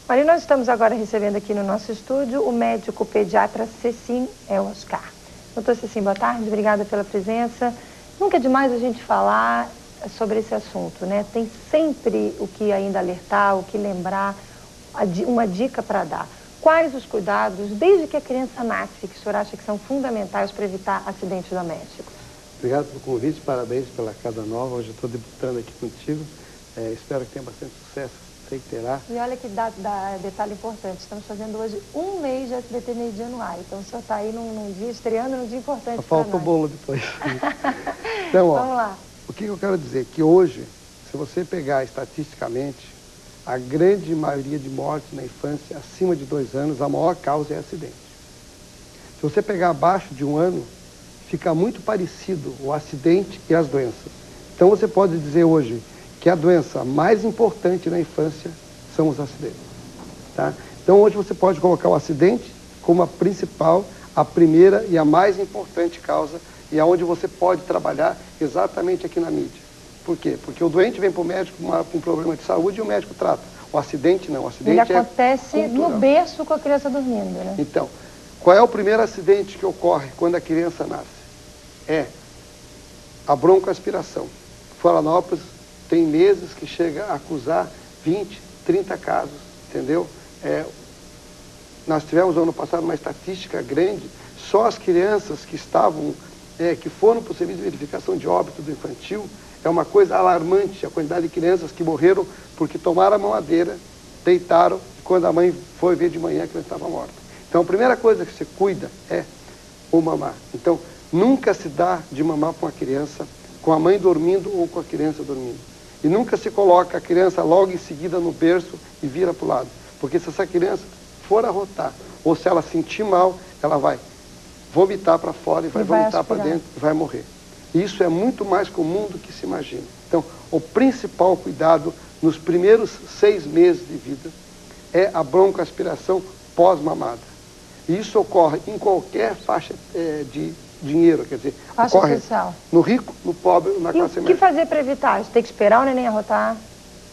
Olha, nós estamos agora recebendo aqui no nosso estúdio o médico pediatra Cecim Oscar. Doutor Cecim, boa tarde, obrigada pela presença. Nunca é demais a gente falar sobre esse assunto, né? Tem sempre o que ainda alertar, o que lembrar, uma dica para dar. Quais os cuidados, desde que a criança nasce, que o senhor acha que são fundamentais para evitar acidentes domésticos? Obrigado pelo convite, parabéns pela Casa Nova. Hoje eu estou debutando aqui contigo. Espero que tenha bastante sucesso, sei que terá. E olha que detalhe importante, estamos fazendo hoje 1 mês de SBT Meio-Dia no ar. Então o senhor está aí num dia, estreando num dia importante para nós. Falta o bolo depois. Então, vamos lá. O que eu quero dizer? Que hoje, se você pegar estatisticamente, a grande maioria de mortes na infância, acima de 2 anos, a maior causa é acidente. Se você pegar abaixo de 1 ano, fica muito parecido o acidente e as doenças. Então você pode dizer hoje que a doença mais importante na infância são os acidentes. Tá? Então hoje você pode colocar o acidente como a principal, a primeira e a mais importante causa, e aonde você pode trabalhar exatamente aqui na mídia. Por quê? Porque o doente vem para o médico com um problema de saúde e o médico trata. O acidente não, o acidente Ele acontece no berço com a criança dormindo, né? Então, qual é o primeiro acidente que ocorre quando a criança nasce? É a broncoaspiração. Florianópolis tem meses que chega a acusar 20, 30 casos, entendeu? Nós tivemos no ano passado uma estatística grande, só as crianças que estavam, que foram para o serviço de verificação de óbito do infantil, é uma coisa alarmante a quantidade de crianças que morreram porque tomaram a mamadeira, deitaram, e quando a mãe foi ver de manhã, a criança estava morta. Então a primeira coisa que você cuida é o mamar. Então nunca se dá de mamar para uma criança com a mãe dormindo ou com a criança dormindo. E nunca se coloca a criança logo em seguida no berço e vira para o lado. Porque se essa criança for arrotar, ou se ela sentir mal, ela vai vomitar para fora e vai vomitar para dentro e vai morrer. E isso é muito mais comum do que se imagina. Então, o principal cuidado nos primeiros 6 meses de vida é a broncoaspiração pós-mamada. E isso ocorre em qualquer faixa de dinheiro, quer dizer, faixa ocorre social. No rico, no pobre, na classe média. O que fazer para evitar? Tem que esperar o neném arrotar?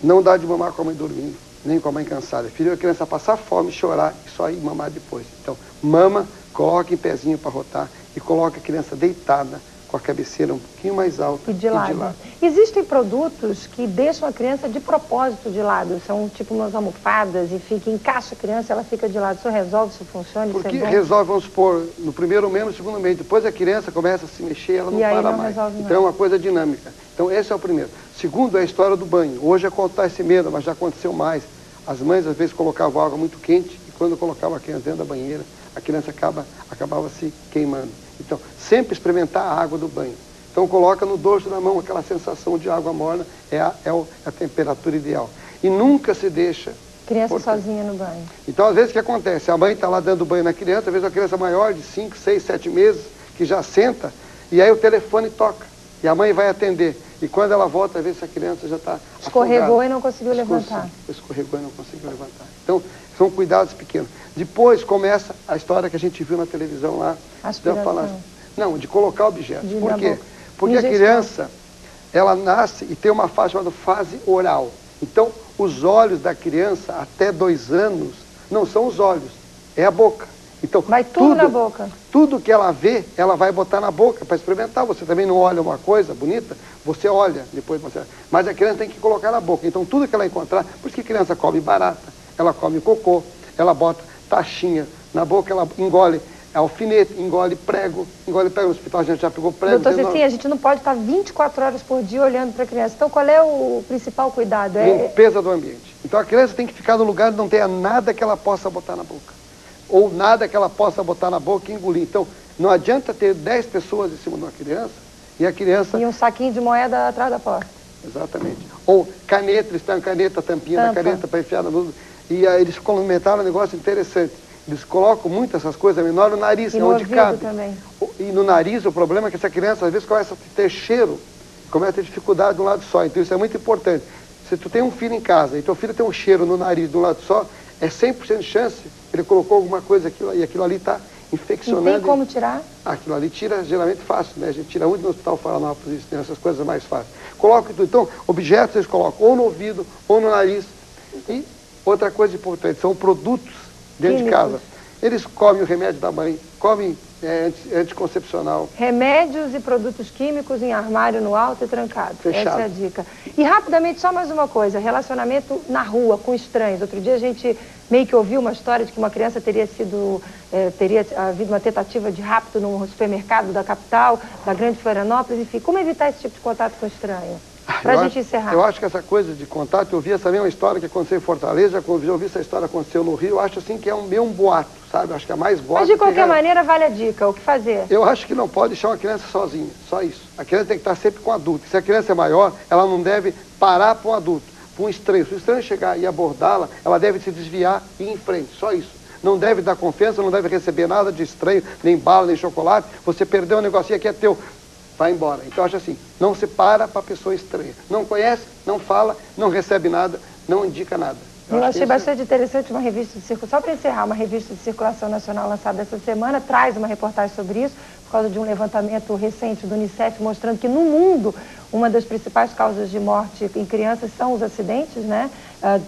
Não dá de mamar com a mãe dormindo, nem com a mãe cansada. Filho, a criança passar fome, chorar e só ir mamar depois. Então, mama, coloca em pezinho para arrotar e coloca a criança deitada, com a cabeceira um pouquinho mais alta e de lado. Existem produtos que deixam a criança de propósito de lado, são tipo umas almofadas, enfim, que encaixa a criança, ela fica de lado. Isso resolve, isso funciona? Porque isso é bom? Resolve, vamos supor, no primeiro mês, no segundo mês, depois a criança começa a se mexer, ela não para mais. Então é uma coisa dinâmica. Então esse é o primeiro. Segundo é a história do banho. Hoje acontece menos, mas já aconteceu mais. As mães às vezes colocavam água muito quente e quando colocavam a criança dentro da banheira, a criança acabava se queimando. Então, sempre experimentar a água do banho. Então, coloca no dorso da mão aquela sensação de água morna, é a temperatura ideal. E nunca se deixa... Criança sozinha no banho. Então, às vezes, o que acontece? A mãe está lá dando banho na criança, às vezes a criança maior de 5, 6, 7 meses, que já senta, e aí o telefone toca. E a mãe vai atender. E quando ela volta, às vezes a criança já está escorregou afogada. E não conseguiu levantar. Escorregou e não conseguiu levantar. Então, são cuidados pequenos. Depois começa a história que a gente viu na televisão lá. Não, de colocar objetos. Por quê? Porque a criança, ela nasce e tem uma fase chamada fase oral. Então, os olhos da criança até 2 anos não são os olhos, é a boca. Então, vai tudo na boca. Tudo que ela vê, ela vai botar na boca para experimentar. Você também não olha uma coisa bonita, você olha, depois você... Mas a criança tem que colocar na boca. Então, tudo que ela encontrar... Por isso que a criança come barata, ela come cocô, ela bota taxinha na boca, ela engole alfinete, engole prego no hospital, a gente já pegou prego. Doutor Cecim, a gente não pode estar 24 horas por dia olhando para a criança. Então, qual é o principal cuidado? Limpeza do ambiente. Então, a criança tem que ficar no lugar onde não tenha nada que ela possa botar na boca. Ou nada que ela possa botar na boca e engolir. Então, não adianta ter 10 pessoas em cima de uma criança e a criança... E um saquinho de moeda atrás da porta. Exatamente. Ou caneta, eles têm caneta, tampinha da caneta para enfiar na luz. E aí eles comentaram um negócio interessante. Eles colocam muito essas coisas menor no nariz, onde cabe. Também. E no nariz, o problema é que essa criança, às vezes, começa a ter cheiro, começa a ter dificuldade de um lado só. Então, isso é muito importante. Se tu tem um filho em casa e teu filho tem um cheiro no nariz de um lado só, é 100% de chance que ele colocou alguma coisa e aquilo ali está infeccionando. E tem como tirar? Aquilo ali tira geralmente fácil, né? A gente tira onde no hospital Florianópolis, isso, tem essas coisas mais fáceis. Coloca tudo. Então, objetos eles colocam ou no ouvido, ou no nariz. E Outra coisa importante, são produtos dentro de casa. Eles comem o remédio da mãe, comem anticoncepcional. Remédios e produtos químicos em armário no alto e trancado. Fechado. Essa é a dica. E rapidamente, só mais uma coisa, relacionamento na rua, com estranhos. Outro dia a gente meio que ouviu uma história de que uma criança teria havido uma tentativa de rapto num supermercado da capital, da Grande Florianópolis, enfim. Como evitar esse tipo de contato com estranho? Pra gente encerrar. Eu acho que essa coisa de contato, eu vi essa mesma história que aconteceu em Fortaleza, já ouvi essa história que aconteceu no Rio, eu acho assim que é um boato, sabe? Eu acho que é mais boato. Mas de qualquer maneira vale a dica, o que fazer? Eu acho que não pode deixar uma criança sozinha, só isso. A criança tem que estar sempre com o adulto. Se a criança é maior, ela não deve parar para um adulto, para um estranho. Se o estranho chegar e abordá-la, ela deve se desviar e ir em frente, só isso. Não deve dar confiança, não deve receber nada de estranho, nem bala, nem chocolate. Você perdeu um negocinho aqui, é teu. Vai embora. Então, eu acho assim, não se para pessoa estranha. Não conhece, não fala, não recebe nada, não indica nada. Eu achei bastante interessante uma revista de circulação, só para encerrar, uma revista de circulação nacional lançada essa semana, traz uma reportagem sobre isso, por causa de um levantamento recente do Unicef, mostrando que no mundo, uma das principais causas de morte em crianças são os acidentes, né?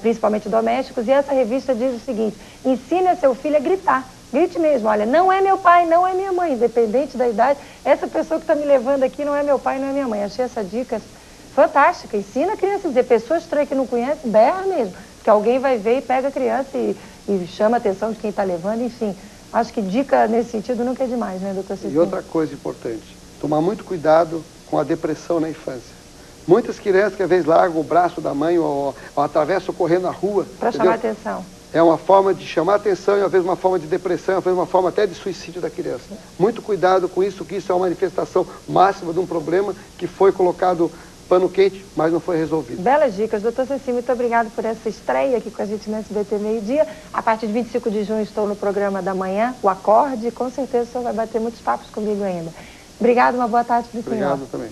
Principalmente domésticos, e essa revista diz o seguinte: ensine a seu filho a gritar. Grite mesmo, olha, não é meu pai, não é minha mãe, independente da idade, essa pessoa que está me levando aqui não é meu pai, não é minha mãe. Achei essa dica fantástica. Ensina a criança a dizer, pessoa estranha que não conhece, berra mesmo, porque alguém vai ver e pega a criança e chama a atenção de quem está levando, enfim. Acho que dica nesse sentido nunca é demais, né, doutor Cecílio? E outra coisa importante, tomar muito cuidado com a depressão na infância. Muitas crianças que às vezes largam o braço da mãe ou atravessam correndo na rua. Para chamar a atenção. É uma forma de chamar atenção e às vezes uma forma de depressão, às vezes uma forma até de suicídio da criança. Muito cuidado com isso, que isso é uma manifestação máxima de um problema que foi colocado pano quente, mas não foi resolvido. Belas dicas. Doutor Cecílio, muito obrigado por essa estreia aqui com a gente no SBT Meio Dia. A partir de 25 de junho estou no programa da manhã, o Acorde, e com certeza o senhor vai bater muitos papos comigo ainda. Obrigado, uma boa tarde para o senhor. Obrigado também.